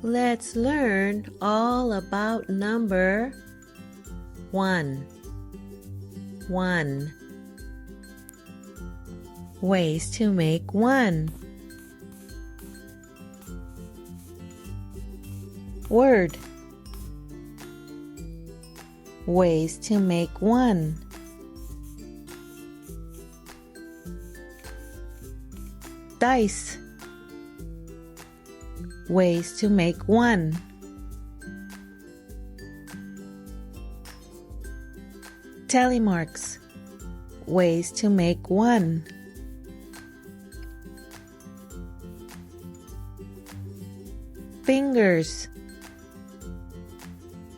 Let's learn all about number 1. 1. Ways to make 1. Word. Ways to make 1. Dice. Ways to make 1. Tally marks. Ways to make 1. Fingers.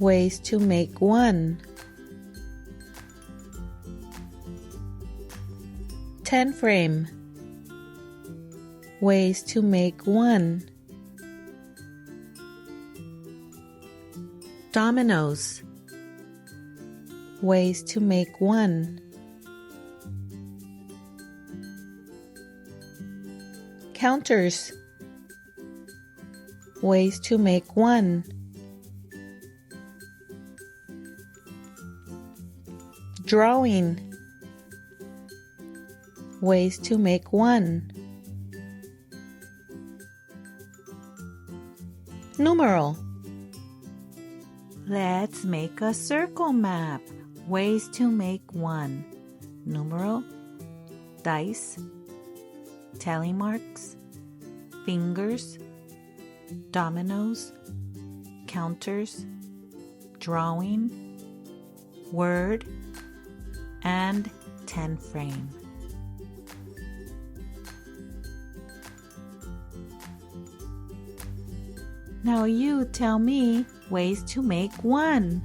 Ways to make 1. 10 frame. Ways to make 1. Dominoes. Ways to make 1. Counters. Ways to make 1. Drawing. Ways to make 1. Numeral. Let's make a circle map. Ways to make 1. Numeral, dice, tally marks, fingers, dominoes, counters, drawing, word, and 10 frame. Now you tell me ways to make 1.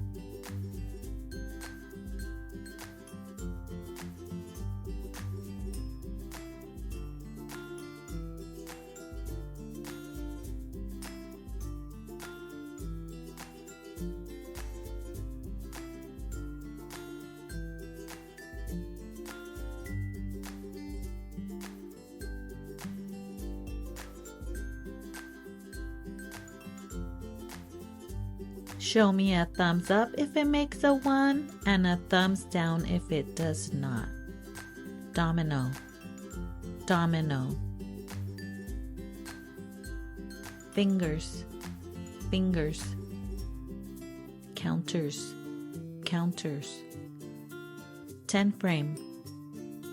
Show me a thumbs up if it makes a 1 and a thumbs down if it does not. Domino, domino. Fingers, fingers. Counters, counters. 10 frame,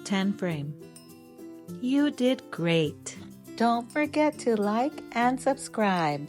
10 frame. You did great. Don't forget to like and subscribe.